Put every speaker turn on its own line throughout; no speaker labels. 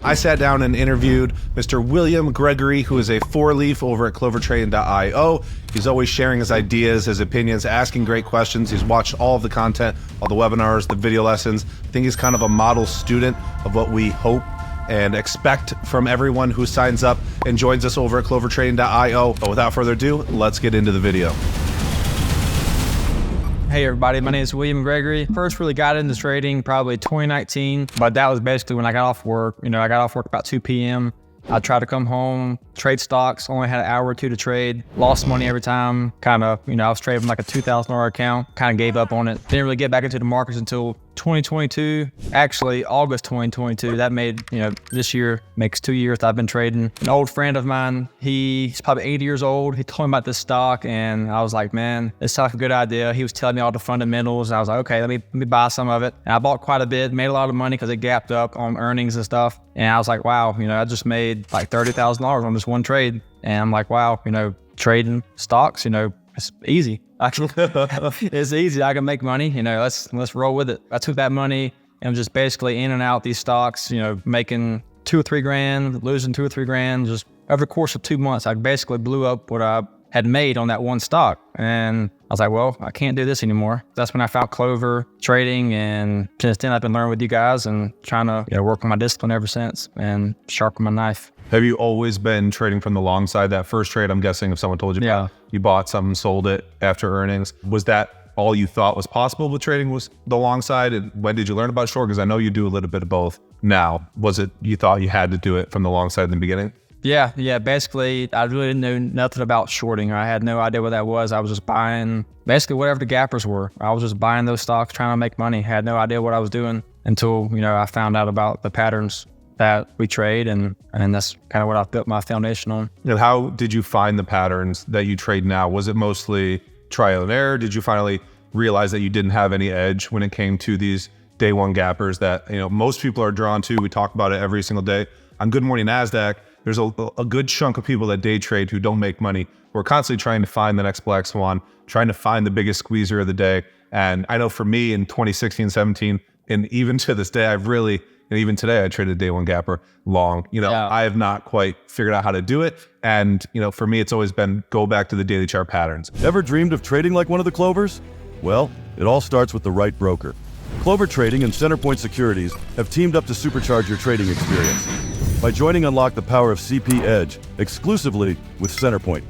I sat down and interviewed Mr. William Gregory, who is a four-leaf over at clovertrading.io. He's always sharing his ideas, his opinions, asking great questions. He's watched all of the content, all the webinars, the video lessons. I think he's kind of a model student of what we hope and expect from everyone who signs up and joins us over at clovertrading.io. But without further ado, let's get into the video.
Hey everybody, my name is William Gregory. First really got into trading probably 2019, but that was basically when I got off work. I got off work about 2 p.m. I tried to come home, trade stocks, only had an hour or two to trade, lost money every time. I was trading like a $2,000 account, kind of gave up on it. Didn't really get back into the markets until 2022, actually August 2022. That made, this year makes 2 years that I've been trading. An old friend of mine, he's probably 80 years old. He told me about this stock and I was like, man, this sounds like a good idea. He was telling me all the fundamentals. And I was like, okay, let me buy some of it. And I bought quite a bit, made a lot of money because it gapped up on earnings and stuff. And I was like, wow, I just made like $30,000 on this one trade. And I'm like, wow, trading stocks, it's easy. It's easy. I can make money. Let's roll with it. I took that money and just basically in and out these stocks. Making 2 or 3 grand, losing 2 or 3 grand. Just over the course of 2 months, I basically blew up what I had made on that one stock. And I was like, well, I can't do this anymore. That's when I found Clover Trading, and since then I've been learning with you guys and trying to work on my discipline ever since and sharpen my knife.
Have you always been trading from the long side? That first trade, I'm guessing if someone told you you bought something, sold it after earnings, was that all you thought was possible with trading was the long side? And when did you learn about short? Because I know you do a little bit of both now. Was it you thought you had to do it from the long side in the beginning?
Yeah. Basically, I really didn't know nothing about shorting. I had no idea what that was. I was just buying basically whatever the gappers were. I was just buying those stocks, trying to make money. Had no idea what I was doing until, I found out about the patterns that we trade, and that's kind of what I built my foundation on.
And how did you find the patterns that you trade now? Was it mostly trial and error? Did you finally realize that you didn't have any edge when it came to these day one gappers that most people are drawn to? We talk about it every single day. On Good Morning NASDAQ, there's a good chunk of people that day trade who don't make money. We're constantly trying to find the next black swan, trying to find the biggest squeezer of the day. And I know for me in 2016, 17, and even to this day, and even today, I traded a day one gapper long. I have not quite figured out how to do it. And, for me, it's always been go back to the daily chart patterns.
Ever dreamed of trading like one of the Clovers? Well, it all starts with the right broker. Clover Trading and Centerpoint Securities have teamed up to supercharge your trading experience. By joining Unlock the Power of CP Edge exclusively with Centerpoint.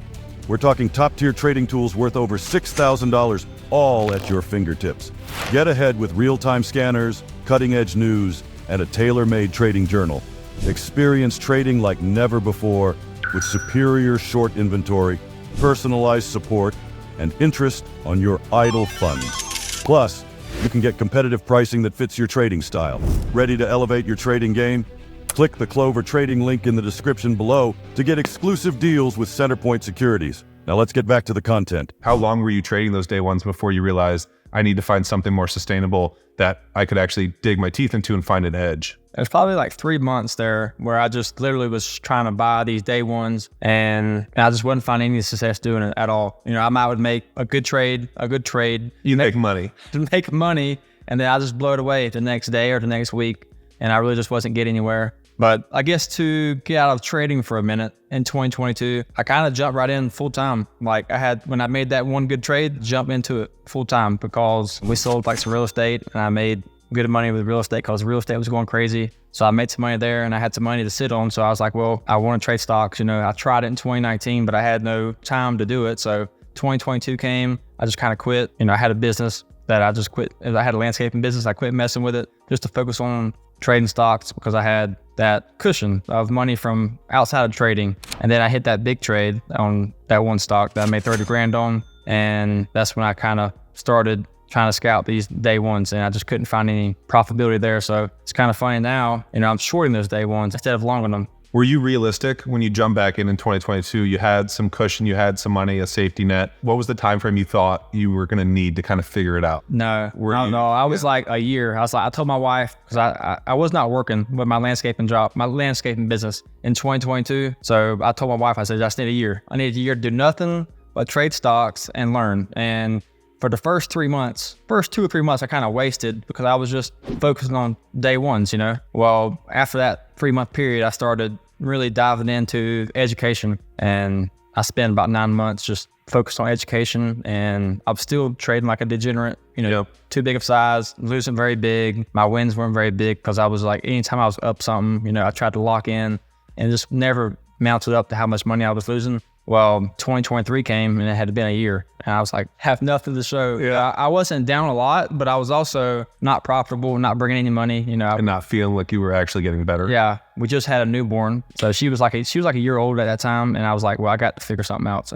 We're talking top-tier trading tools worth over $6,000, all at your fingertips. Get ahead with real-time scanners, cutting-edge news, and a tailor-made trading journal. Experience trading like never before with superior short inventory, personalized support, and interest on your idle funds. Plus, you can get competitive pricing that fits your trading style. Ready to elevate your trading game? Click the Clover Trading link in the description below to get exclusive deals with Centerpoint Securities. Now let's get back to the content.
How long were you trading those day ones before you realized I need to find something more sustainable that I could actually dig my teeth into and find an edge?
It was probably like 3 months there where I just literally was trying to buy these day ones and I just wasn't finding any success doing it at all. I might would make a good trade.
You make money.
To make money, and then I just blow it away the next day or the next week, and I really just wasn't getting anywhere. But I guess to get out of trading for a minute in 2022, I kind of jumped right in full time. Like when I made that one good trade, jump into it full time because we sold like some real estate and I made good money with real estate because real estate was going crazy. So I made some money there and I had some money to sit on. So I was like, well, I want to trade stocks. I tried it in 2019, but I had no time to do it. So 2022 came, I just kind of quit. I had a business that I just quit. I had a landscaping business. I quit messing with it just to focus on trading stocks because I had that cushion of money from outside of trading. And then I hit that big trade on that one stock that I made 30 grand on. And that's when I kind of started trying to scout these day ones and I just couldn't find any profitability there. So it's kind of funny now, I'm shorting those day ones instead of longing them.
Were you realistic when you jumped back in 2022? You had some cushion, you had some money, a safety net. What was the time frame you thought you were going to need to kind of figure it out?
No. I was like a year. I told my wife, because I was not working with my landscaping business in 2022. So I told my wife, I said, I just need a year. I need a year to do nothing but trade stocks and learn. And for the first 3 months, first 2 or 3 months, I kind of wasted because I was just focusing on day ones, you know? Well, after that 3-month period, I started really diving into education, and I spent about 9 months just focused on education, and I was still trading like a degenerate, you know, too big of size, losing very big. My wins weren't very big because I was like, anytime I was up something, you know, I tried to lock in and just never mounted up to how much money I was losing. Well, 2023 came and it had been a year, and I was like, have nothing to show.
Yeah.
I wasn't down a lot, but I was also not profitable, not bringing any money, you know.
And not feeling like you were actually getting better.
Yeah, we just had a newborn, so she was like a year old at that time, and I was like, well, I got to figure something out.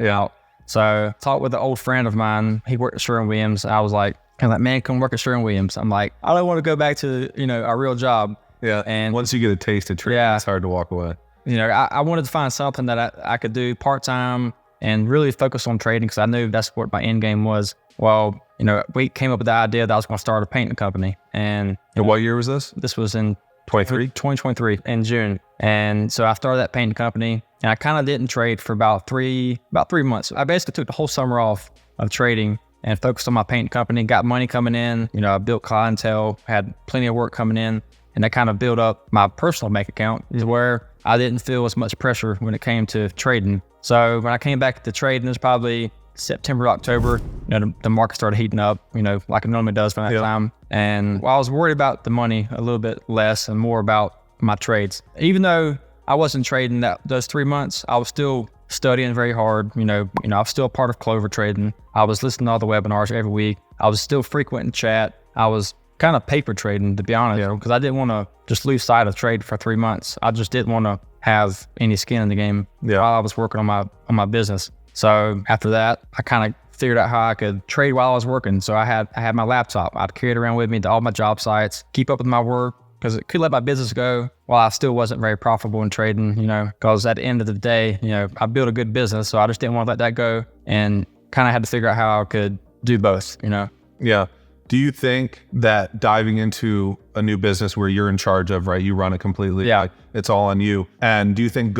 So talked with an old friend of mine. He worked at Sherwin-Williams. I was like, man, come work at Sherwin-Williams. I'm like, I don't want to go back to, you know, a real job.
Yeah. And once you get a taste of trading, it's hard to walk away.
You know, I wanted to find something that I could do part-time and really focus on trading, because I knew that's what my end game was. Well, you know, we came up with the idea that I was going to start a painting company. And
what year was this?
This was in
2023
in June. And so I started that painting company, and I kind of didn't trade for about three months. I basically took the whole summer off of trading and focused on my painting company, got money coming in. You know, I built clientele, had plenty of work coming in, and that kind of built up my personal bank account to where I didn't feel as much pressure when it came to trading. So when I came back to trading, it was probably September, October, you know, the market started heating up, you know, like it normally does from that time. And while I was worried about the money a little bit less and more about my trades, even though I wasn't trading those 3 months, I was still studying very hard. You know, I was still a part of Clover Trading. I was listening to all the webinars every week. I was still frequent in chat. I was kind of paper trading, to be honest, because I didn't want to just lose sight of trade for 3 months. I just didn't want to have any skin in the game while I was working on my business. So after that, I kind of figured out how I could trade while I was working. So I had my laptop. I'd carry it around with me to all my job sites, keep up with my work, because it could let my business go while I still wasn't very profitable in trading, you know, because at the end of the day, you know, I built a good business, so I just didn't want to let that go, and kind of had to figure out how I could do both, you know?
Yeah. Do you think that diving into a new business where you're in charge of, right, you run it completely, like, it's all on you, and do you think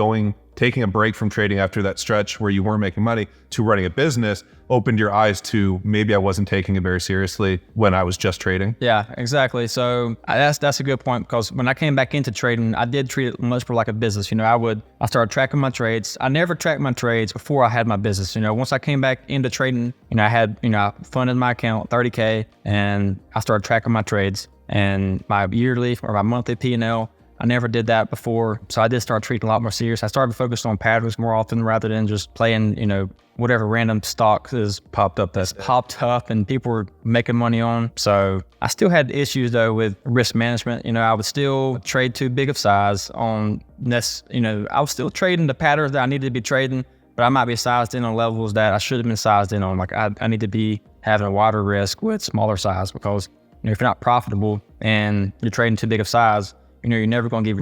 taking a break from trading after that stretch where you weren't making money to running a business opened your eyes to maybe I wasn't taking it very seriously when I was just trading?
Yeah, exactly. So that's a good point, because when I came back into trading, I did treat it much more like a business. You know, I started tracking my trades. I never tracked my trades before I had my business. You know, once I came back into trading, you know, I funded my account $30K, and I started tracking my trades and my yearly or my monthly P&L. I never did that before, so I did start treating a lot more serious. I started focusing on patterns more often rather than just playing, you know, whatever random stock is popped up and people were making money on. So I still had issues though with risk management. You know, I would still trade too big of size on this. You know, I was still trading the patterns that I needed to be trading, but I might be sized in on levels that I should have been sized in on. Like I need to be having a wider risk with smaller size, because, you know, if you're not profitable and you're trading too big of size, you know, you're never going to give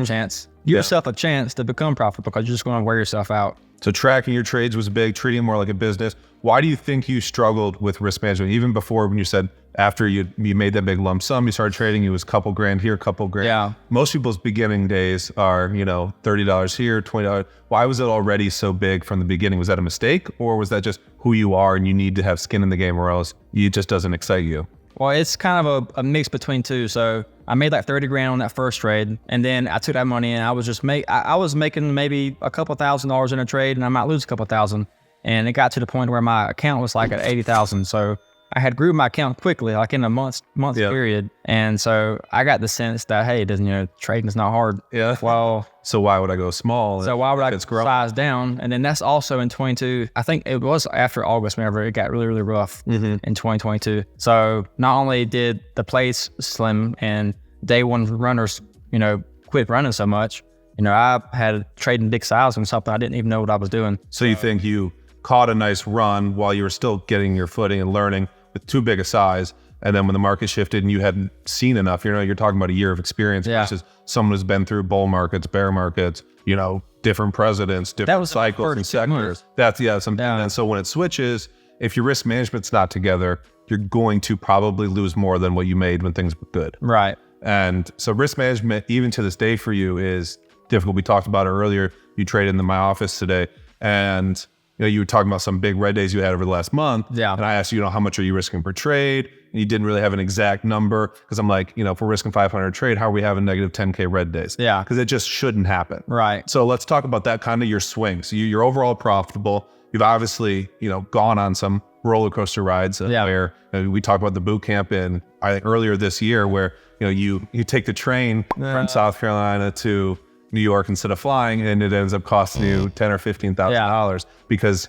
yourself a chance to become profitable, because you're just going to wear yourself out.
So tracking your trades was big, treating it more like a business. Why do you think you struggled with risk management? Even before, when you said after you made that big lump sum, you started trading, it was a couple grand here, couple grand.
Yeah.
Most people's beginning days are, you know, $30 here, $20. Why was it already so big from the beginning? Was that a mistake, or was that just who you are and you need to have skin in the game, or else it just doesn't excite you?
Well, it's kind of a mix between two. So I made like 30 grand on that first trade, and then I took that money and I was just I was making maybe a couple $1,000s in a trade, and I might lose a couple thousand. And it got to the point where my account was like at 80,000. So I had grew my account quickly, like in a month period. And so I got the sense that, hey, trading is not hard.
Yeah.
Well,
so why would I go small?
So why would I size down? And then that's also in 22. I think it was after August whenever it got really, really rough in 2022. So not only did the place slim and day one runners, you know, quit running so much, you know, I had trading big size on something I didn't even know what I was doing.
So you think you caught a nice run while you were still getting your footing and learning with too big a size, and then when the market shifted and you hadn't seen enough, you know, you're talking about a year of experience versus someone who's been through bull markets, bear markets, you know, different presidents, different cycles and sectors. And so when it switches, if your risk management's not together, you're going to probably lose more than what you made when things were good.
Right.
And so risk management, even to this day for you, is difficult. We talked about it earlier. You traded in my office today, and you were talking about some big red days you had over the last month.
Yeah.
And I asked you, how much are you risking per trade? And you didn't really have an exact number because I'm like, if we're risking 500 trade, how are we having negative 10K red days?
Yeah.
Because it just shouldn't happen.
Right.
So let's talk about that kind of your swings. You're overall profitable. You've obviously, gone on some roller coaster rides where we talked about the boot camp in I think earlier this year where, you take the train from South Carolina to New York instead of flying, and it ends up costing you $10,000 or $15,000 because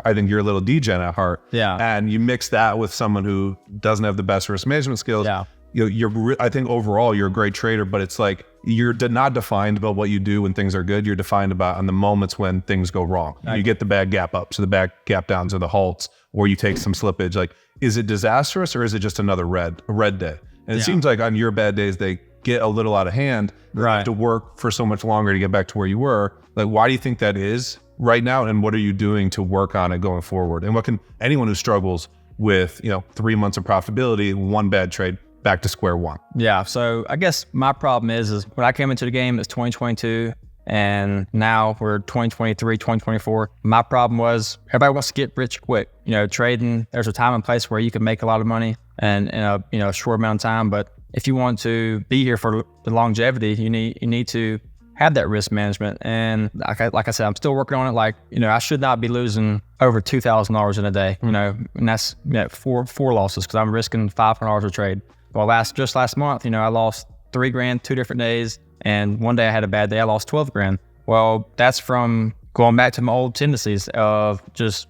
I think you're a little degen at heart.
Yeah.
And you mix that with someone who doesn't have the best risk management skills.
Yeah.
I think overall you're a great trader, but it's like you're not defined about what you do when things are good. You're defined about on the moments when things go wrong. You get the bad gap ups or the bad gap downs or the halts, or you take some slippage. Like, is it disastrous or is it just another a red day? And it seems like on your bad days, they get a little out of hand. You have to work for so much longer to get back to where you were. Like, why do you think that is right now? And what are you doing to work on it going forward? And what can anyone who struggles with, 3 months of profitability, one bad trade, back to square one?
Yeah. So I guess my problem is when I came into the game, it's 2022 and now we're 2023, 2024. My problem was everybody wants to get rich quick. Trading, there's a time and place where you can make a lot of money and in a short amount of time. But if you want to be here for the longevity, you need to have that risk management. And like I said, I'm still working on it. Like, I should not be losing over $2,000 in a day, and that's four losses because I'm risking $500 a trade. Well, just last month, I lost $3,000 2 different days, and one day I had a bad day. I lost $12,000. Well, that's from going back to my old tendencies of just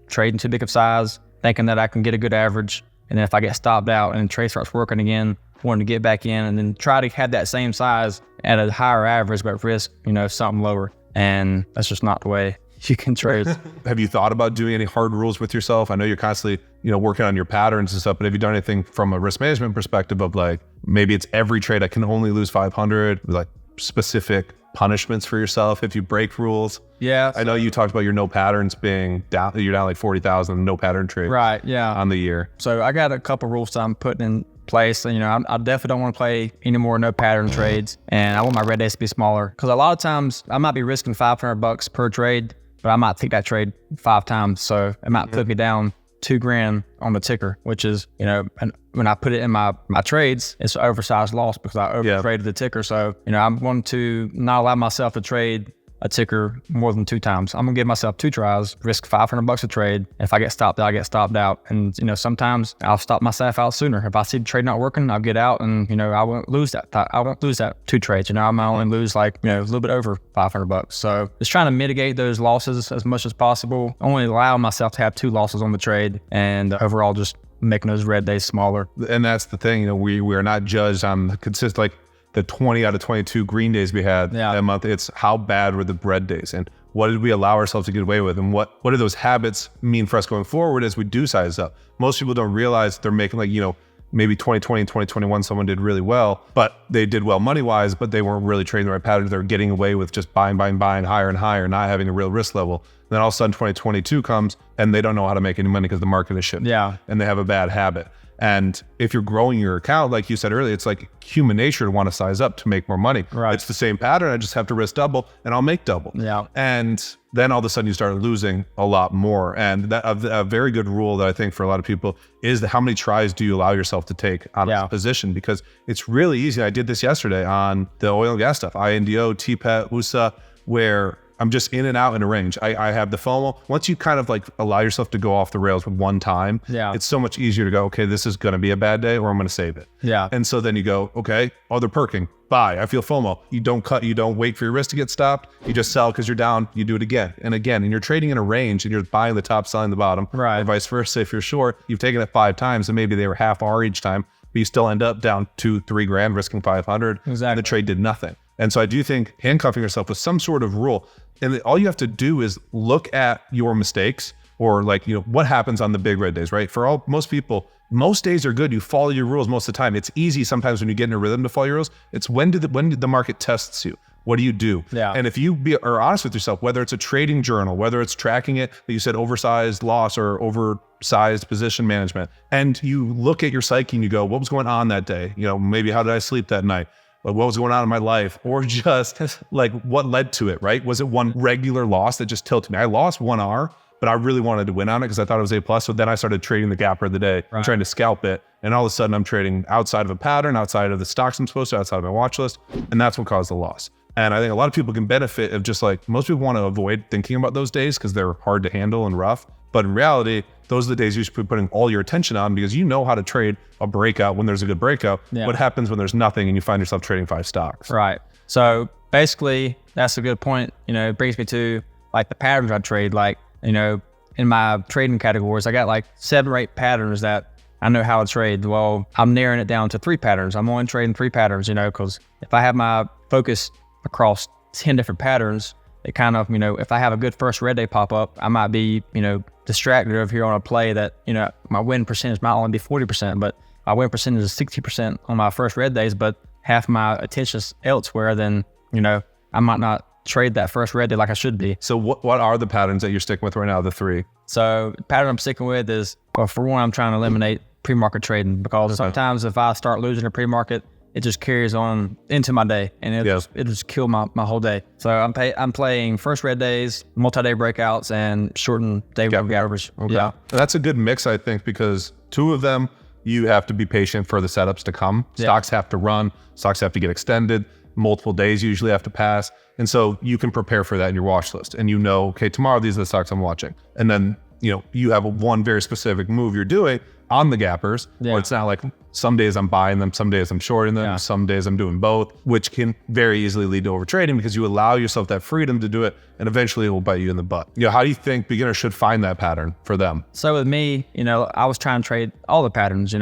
trading too big of size, thinking that I can get a good average, and then if I get stopped out and the trade starts working again, wanting to get back in, and then try to have that same size at a higher average, but risk something lower, and that's just not the way you can trade.
Have you thought about doing any hard rules with yourself? I know you're constantly, working on your patterns and stuff, but have you done anything from a risk management perspective of like, maybe it's every trade I can only lose 500, like specific punishments for yourself if you break rules?
Yeah.
I know you talked about your no patterns being down, you're down like 40,000 no pattern trade.
Right. Yeah.
On the year.
So I got a couple rules that I'm putting in place. I definitely don't want to play any more no pattern trades, and I want my red days to be smaller because a lot of times I might be risking $500 per trade, but I might take that trade 5 times. So it might put me down $2,000 on the ticker, which is, and when I put it in my trades, it's an oversized loss because I over traded the ticker. So, I'm going to not allow myself to trade a ticker more than 2 times. I'm gonna give myself 2 tries, risk $500 a trade. If I get stopped out, I get stopped out. And sometimes I'll stop myself out sooner. If I see the trade not working, I'll get out, and I won't lose that. I won't lose that 2 trades. I might only lose like a little bit over $500. So just trying to mitigate those losses as much as possible. Only allow myself to have 2 losses on the trade, and overall just making those red days smaller.
And that's the thing. We are not judged on the consist like the 20 out of 22 green days we had that month. It's how bad were the red days and what did we allow ourselves to get away with, and what do those habits mean for us going forward as we do size up? Most people don't realize they're making like, maybe 2020 and 2021, someone did really well, but they did well money-wise, but they weren't really trading the right patterns. They're getting away with just buying higher and higher, not having a real risk level. And then all of a sudden 2022 comes and they don't know how to make any money because the market is shit.
Yeah.
And they have a bad habit. And if you're growing your account, like you said earlier, it's like human nature to want to size up to make more money.
Right.
It's the same pattern. I just have to risk double and I'll make double.
Yeah.
And then all of a sudden you start losing a lot more. And that a very good rule that I think for a lot of people is that how many tries do you allow yourself to take on a position? Because it's really easy. I did this yesterday on the oil and gas stuff, INDO, TPET, USA, where I'm just in and out in a range. I have the FOMO. Once you kind of like allow yourself to go off the rails with one time, it's so much easier to go, okay, this is going to be a bad day or I'm going to save it.
Yeah.
And so then you go, okay, they're perking. Buy. I feel FOMO. You don't cut. You don't wait for your risk to get stopped. You just sell because you're down. You do it again and again. And you're trading in a range and you're buying the top, selling the bottom.
Right.
Or vice versa. If you're short, you've taken it 5 times and maybe they were half R each time, but you still end up down $2-3 risking 500.
Exactly.
And the trade did nothing. And so I do think handcuffing yourself with some sort of rule, and all you have to do is look at your mistakes or like, what happens on the big red days, right? For most people, most days are good. You follow your rules most of the time. It's easy sometimes when you get in a rhythm to follow your rules. It's when the market tests you. What do you do?
Yeah.
And if you are honest with yourself, whether it's a trading journal, whether it's tracking it, that you said oversized loss or oversized position management, and you look at your psyche and you go, what was going on that day? Maybe how did I sleep that night? Like what was going on in my life, or just like what led to it, right? Was it one regular loss that just tilted me? I lost 1 R, but I really wanted to win on it because I thought it was A+. So then I started trading the gapper of the day, trying to scalp it. And all of a sudden I'm trading outside of a pattern, outside of the stocks I'm supposed to, outside of my watch list. And that's what caused the loss. And I think a lot of people can benefit of just like, most people want to avoid thinking about those days because they're hard to handle and rough. But in reality, those are the days you should be putting all your attention on because you know how to trade a breakout when there's a good breakout. What happens when there's nothing and you find yourself trading 5 stocks?
Right. So basically, that's a good point. It brings me to like the patterns I trade. Like, in my trading categories, I got like 7 or 8 patterns that I know how to trade. Well, I'm narrowing it down to 3 patterns. I'm only trading 3 patterns, because if I have my focus across 10 different patterns, it kind of, if I have a good first red day pop up, I might be, distracted over here on a play that, my win percentage might only be 40%, but my win percentage is 60% on my first red days, but half my attention's elsewhere, then, I might not trade that first red day like I should be.
So what are the patterns that you're sticking with right now, the 3?
So the pattern I'm sticking with is, well, for one, I'm trying to eliminate pre-market trading because sometimes if I start losing a pre-market, it just carries on into my day and it'll just kill my whole day. So I'm playing first red days, multi-day breakouts, and shortened day average.
Okay. Yeah. That's a good mix, I think, because 2 of them, you have to be patient for the setups to come. Stocks have to run, stocks have to get extended, multiple days usually have to pass. And so you can prepare for that in your watch list. And okay, tomorrow these are the stocks I'm watching. And then, you have one very specific move you're doing on the gappers. Or it's not like some days I'm buying them, some days I'm shorting them, some days I'm doing both, which can very easily lead to overtrading because you allow yourself that freedom to do it and eventually it will bite you in the butt. How do you think beginners should find that pattern for them?
So with me, I was trying to trade all the patterns,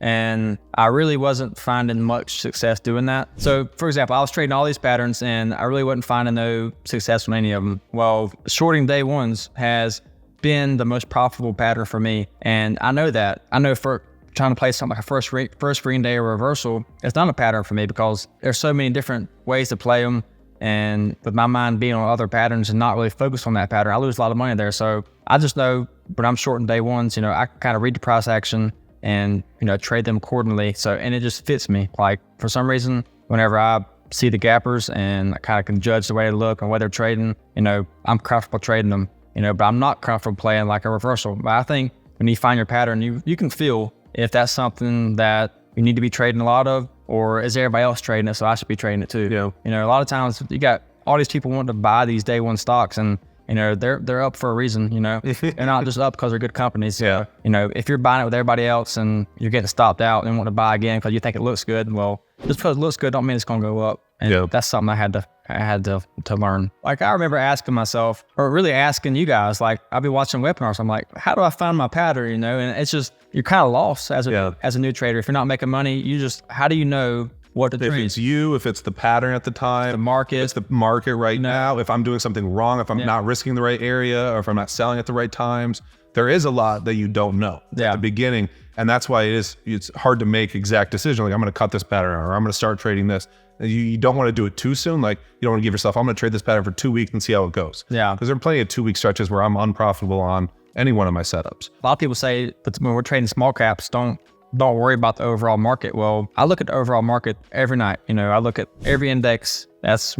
and I really wasn't finding much success doing that. So for example, I was trading all these patterns and I really wasn't finding no success on any of them. Well, shorting day ones has been the most profitable pattern for me. And I know that. I know for trying to play something like a first green day or reversal, it's not a pattern for me because there's so many different ways to play them. And with my mind being on other patterns and not really focused on that pattern, I lose a lot of money there. So I just know when I'm shorting day ones, I kind of read the price action and, trade them accordingly. So, and it just fits me. Like for some reason, whenever I see the gappers and I kind of can judge the way they look and where they're trading, I'm comfortable trading them. But I'm not comfortable playing like a reversal. But I think when you find your pattern, you can feel if that's something that you need to be trading a lot of, or is everybody else trading it, so I should be trading it too. A lot of times you got all these people wanting to buy these day one stocks, and they're up for a reason. They're not just up because they're good companies. If you're buying it with everybody else and you're getting stopped out and want to buy again because you think it looks good, well, just because it looks good don't mean it's gonna go up. And that's something I had to learn. Like I remember asking myself, or really asking you guys, like I'll be watching webinars, I'm like, how do I find my pattern? And it's just, you're kind of lost as a new trader. If you're not making money, how do you know what to trade?
If it's you, if it's the pattern at the time,
the market,
it's the market right now, if I'm doing something wrong, if I'm not risking the right area, or if I'm not selling at the right times, there is a lot that you don't know at the beginning. And that's why it's hard to make exact decisions. Like I'm going to cut this pattern or I'm going to start trading this. You don't want to do it too soon. Like you don't want to give yourself, I'm going to trade this pattern for 2 weeks and see how it goes. Because there are plenty of 2-week stretches where I'm unprofitable on any one of my setups.
A lot of people say, but when we're trading small caps, don't worry about the overall market. Well, I look at the overall market every night. I look at every index that's,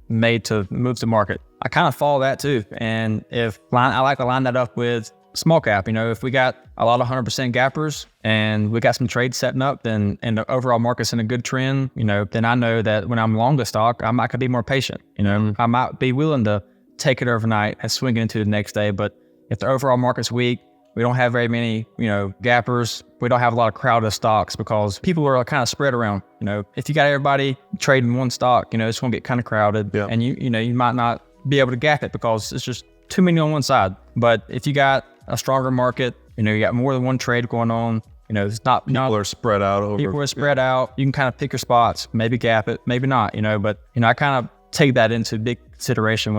made to move the market. I kind of follow that too. And I like to line that up with small cap. If we got a lot of 100% gappers and we got some trades setting up, and the overall market's in a good trend, then I know that when I'm long the stock, I might be more patient. I might be willing to take it overnight and swing it into the next day. But if the overall market's weak, we don't have very many, gappers. We don't have a lot of crowded stocks because people are kind of spread around. If you got everybody trading one stock, it's going to get kind of crowded, and you might not be able to gap it because it's just too many on one side. But if you got a stronger market, you got more than one trade going on, it's not
people are spread out over.
People are spread out. You can kind of pick your spots, maybe gap it, maybe not, but I kind of take that into big consideration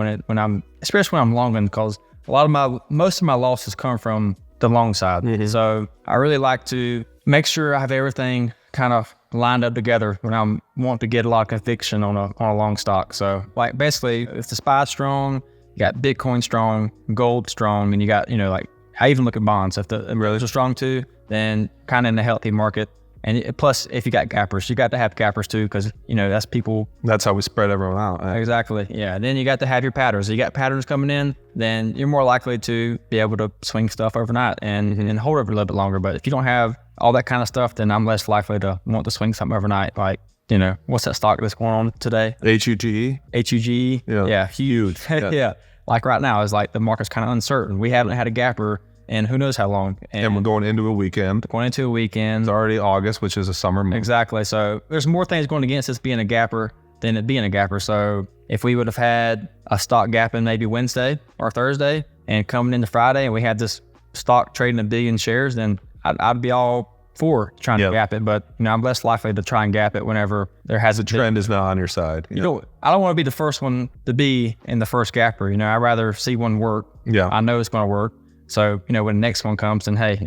especially when I'm longing, because most of my losses come from the long side. So I really like to make sure I have everything kind of lined up together when I want to get a lot of conviction on a long stock. So like basically, if the SPY's strong, you got Bitcoin strong, gold strong, and you got, I even look at bonds. If the really strong too, then kind of in a healthy market, And plus, if you got gappers, you got to have gappers too, because that's people.
That's how we spread everyone out. Right?
Exactly. Yeah. Then you got to have your patterns. You got patterns coming in, then you're more likely to be able to swing stuff overnight and hold it for a little bit longer. But if you don't have all that kind of stuff, then I'm less likely to want to swing something overnight. Like, what's that stock that's going on today?
HUGE.
HUGE. Yeah. Huge. Yeah. Like right now, it's like the market's kind of uncertain. We haven't had a gapper in who knows how long.
And we're going into a weekend.
It's
already August, which is a summer month.
Exactly. So there's more things going against us being a gapper than it being a gapper. So if we would have had a stock gapping maybe Wednesday or Thursday and coming into Friday and we had this stock trading 1 billion shares, then I'd be all for trying to gap it. But I'm less likely to try and gap it whenever there has a
trend is not on your side.
I don't want to be the first one to be in the first gapper. I'd rather see one work.
Yeah.
I know it's going to work. So, when the next one comes, then hey,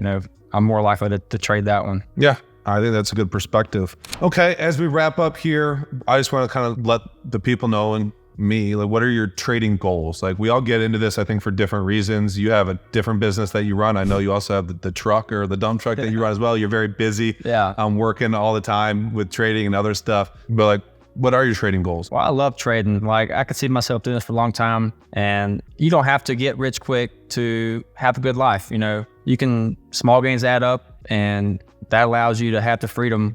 I'm more likely to trade that one.
Yeah. I think that's a good perspective. Okay, as we wrap up here, I just want to kind of let the people know and me, like, what are your trading goals? Like, we all get into this, I think, for different reasons. You have a different business that you run. I know you also have the truck or the dump truck that you run as well. You're very busy.
Yeah.
I'm working all the time with trading and other stuff. But like, what are your trading goals?
Well, I love trading. Like, I could see myself doing this for a long time. And you don't have to get rich quick to have a good life. You can, small gains add up, and that allows you to have the freedom,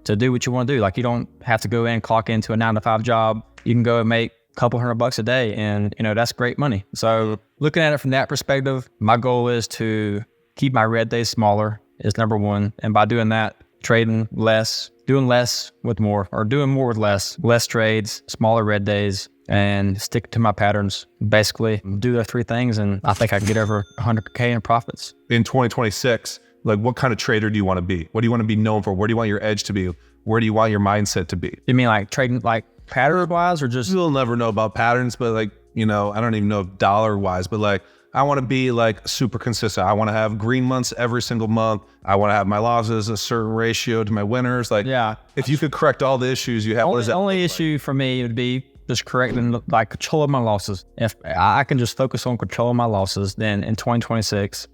to do what you want to do. Like, you don't have to go in and clock into a 9-to-5 job. You can go and make a couple $100 a day, and that's great money. So looking at it from that perspective, my goal is to keep my red days smaller is number one. And by doing that, trading less, doing less with more, or doing more with less trades, smaller red days, and stick to my patterns. Basically, do those 3 things, and I think I can get over 100K in profits.
In 2026, like, what kind of trader do you want to be? What do you want to be known for? Where do you want your edge to be? Where do you want your mindset to be?
You mean like trading, like pattern wise, or just?
You'll never know about patterns, but like, I don't even know dollar wise, but like, I want to be like super consistent. I want to have green months every single month. I want to have my losses a certain ratio to my winners. Like, if you could correct all the issues you have, what is that?
The only issue for me would be just correcting, like, control of my losses. If I can just focus on controlling my losses, then in 2026,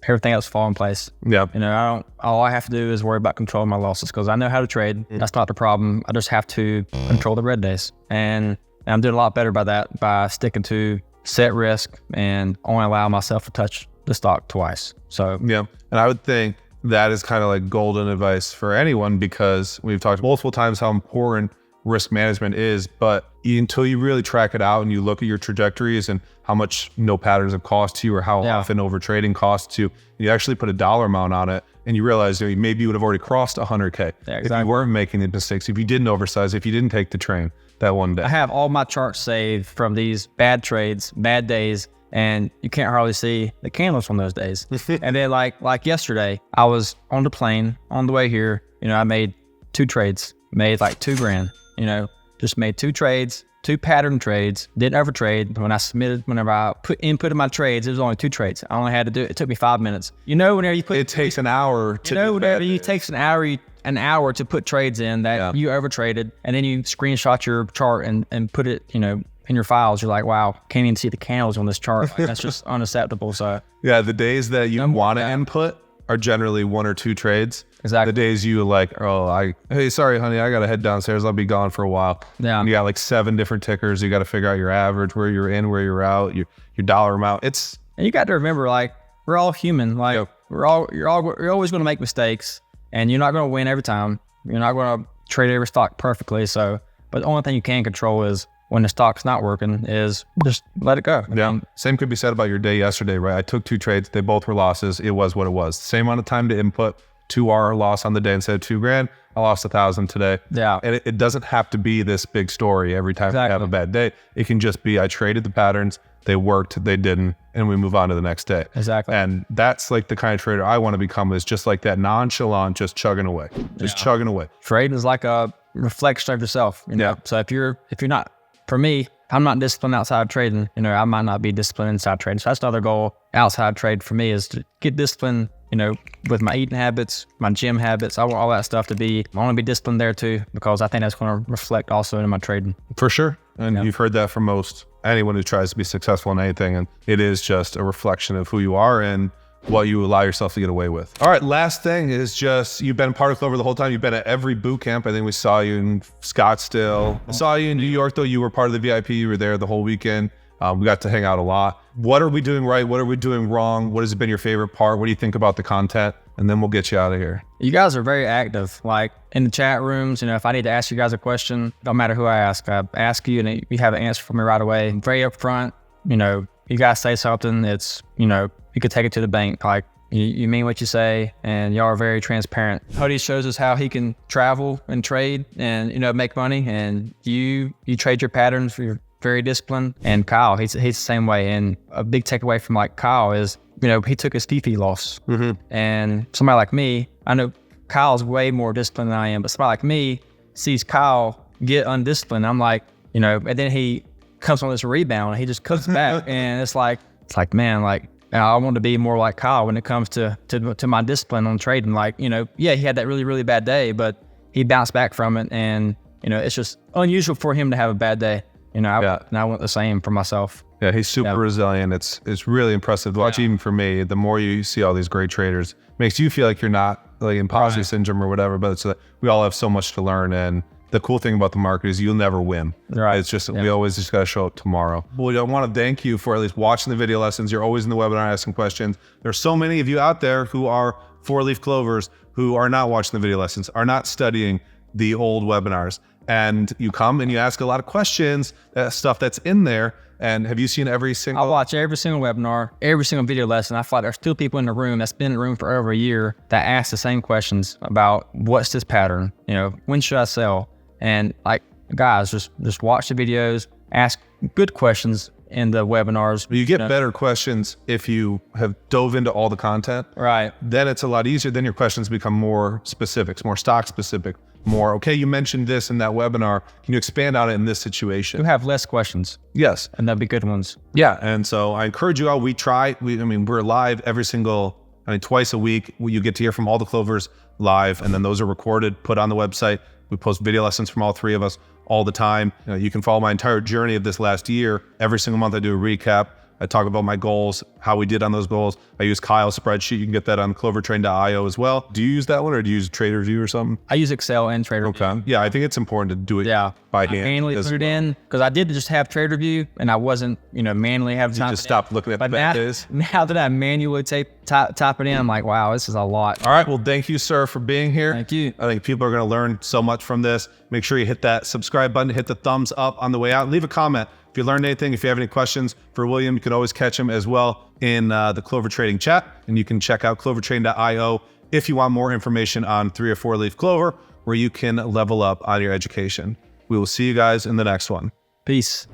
everything else fall in place.
Yeah.
All I have to do is worry about controlling my losses, because I know how to trade. That's not the problem. I just have to control the red days. And I'm doing a lot better by that, by sticking to set risk and only allow myself to touch the stock twice. So
yeah. And I would think that is kind of like golden advice for anyone, because we've talked multiple times how important risk management is, but until you really track it out and you look at your trajectories and how much no patterns have cost you, or how often over trading costs you, you actually put a dollar amount on it, and you realize maybe you would have already crossed 100K if you weren't making the mistakes, if you didn't oversize, if you didn't take the train that one day.
I have all my charts saved from these bad trades, bad days, and you can't hardly see the candles from those days. And then like yesterday, I was on the plane on the way here. I made 2 trades, made like $2,000. Just made 2 trades, 2 pattern trades. Didn't overtrade. Whenever I inputted my trades, it was only 2 trades. I only had to do it. It took me 5 minutes. Whenever you put,
it takes an hour to.
Whenever it takes an hour to put trades in that you overtraded, and then you screenshot your chart and put it, in your files. You're like, wow, can't even see the candles on this chart. Like, that's just unacceptable. So
yeah, the days that you want to input are generally 1 or 2 trades.
Exactly.
The days you like, hey, sorry, honey, I got to head downstairs. I'll be gone for a while. Yeah. And you got like 7 different tickers. You got to figure out your average, where you're in, where you're out, your dollar amount. And
you got to remember, like, we're all human. Like, you're always going to make mistakes, and you're not going to win every time. You're not going to trade every stock perfectly. So, but the only thing you can control is when the stock's not working, is just let it go.
Yeah. Same could be said about your day yesterday, right? I took 2 trades. They both were losses. It was what it was. Same amount of time to input. 2R loss on the day instead of $2,000. I lost 1,000 today.
Yeah.
And it doesn't have to be this big story every time I have a bad day. It can just be, I traded the patterns, they worked, they didn't, and we move on to the next day.
Exactly.
And that's like the kind of trader I want to become, is just like that nonchalant, just chugging away, chugging away.
Trading is like a reflection of yourself. So if you're not, for me, I'm not disciplined outside trading, I might not be disciplined inside trading. So that's another goal outside trade for me, is to get disciplined, with my eating habits, my gym habits. I want all that stuff I want to be disciplined there too, because I think that's going to reflect also in my trading.
For sure. And you've heard that from anyone who tries to be successful in anything. And it is just a reflection of who you are and what you allow yourself to get away with. All right, last thing is just, you've been part of Clover the whole time. You've been at every boot camp. I think we saw you in Scottsdale. I saw you in New York, though. You were part of the VIP. You were there the whole weekend. We got to hang out a lot. What are we doing right? What are we doing wrong? What has been your favorite part? What do you think about the content? And then we'll get you out of here.
You guys are very active, like in the chat rooms. You know, if I need to ask you guys a question, don't matter who I ask you and you have an answer for me right away. Very upfront. You know, you guys say something, it's, you know, you could take it to the bank. Like you mean what you say, and y'all are very transparent. Huddy shows us how he can travel and trade and, you know, make money. And you trade your patterns. You're very disciplined. And Kyle, he's the same way. And a big takeaway from like Kyle is, you know, he took his DP loss. And somebody like me, I know Kyle's way more disciplined than I am, but somebody like me sees Kyle get undisciplined. I'm like, you know, and then he comes on this rebound and he just comes back. And it's like, man, like, I want to be more like Kyle when it comes to my discipline on trading. Like, you know, yeah, he had that really, really bad day, but he bounced back from it. And, you know, it's just unusual for him to have a bad day. You know, and I want the same for myself.
Yeah, he's super resilient. It's really impressive to watch. Even for me, the more you see all these great traders, makes you feel like you're not like imposter syndrome or whatever, but it's we all have so much to learn. And the cool thing about the market is you'll never win. Right. It's just, we always just got to show up tomorrow. Well, I want to thank you for at least watching the video lessons. You're always in the webinar asking questions. There's so many of you out there who are 4-leaf clovers who are not watching the video lessons, are not studying the old webinars. And you come and you ask a lot of questions, stuff that's in there. And have you seen every single?
I watch every single webinar, every single video lesson. I feel like there's still people in the room that's been in the room for over a year that ask the same questions about what's this pattern? You know, when should I sell? And like, guys, just watch the videos, ask good questions in the webinars.
You get better questions if you have dove into all the content.
Right.
Then it's a lot easier. Then your questions become more specifics, more stock specific. More, okay, you mentioned this in that webinar. Can you expand on it in this situation?
You have less questions.
Yes.
And they'll be good ones.
Yeah. And so I encourage you all, we're live twice a week. You get to hear from all the Clovers live, and then those are recorded, put on the website. We post video lessons from all three of us all the time. You can follow my entire journey of this last year. Every single month I do a recap. I talk about my goals, how we did on those goals. I use Kyle's spreadsheet. You can get that on clovertrain.io as well. Do you use that one, or do you use TraderView or something?
I use Excel and TraderView.
Okay. Yeah, I think it's important to do it by hand.
Manually put it in, because I did just have TraderView and I wasn't, you know, manually have time.
You just stopped looking at the days.
Now that I manually type it in, I'm like, wow, this is a lot.
All right. Well, thank you, sir, for being here.
Thank you.
I think people are going to learn so much from this. Make sure you hit that subscribe button, hit the thumbs up on the way out. Leave a comment if you learned anything. If you have any questions for William, you can always catch him as well in the Clover Trading chat. And you can check out clovertrain.io if you want more information on 3 or 4 leaf clover, where you can level up on your education. We will see you guys in the next one.
Peace.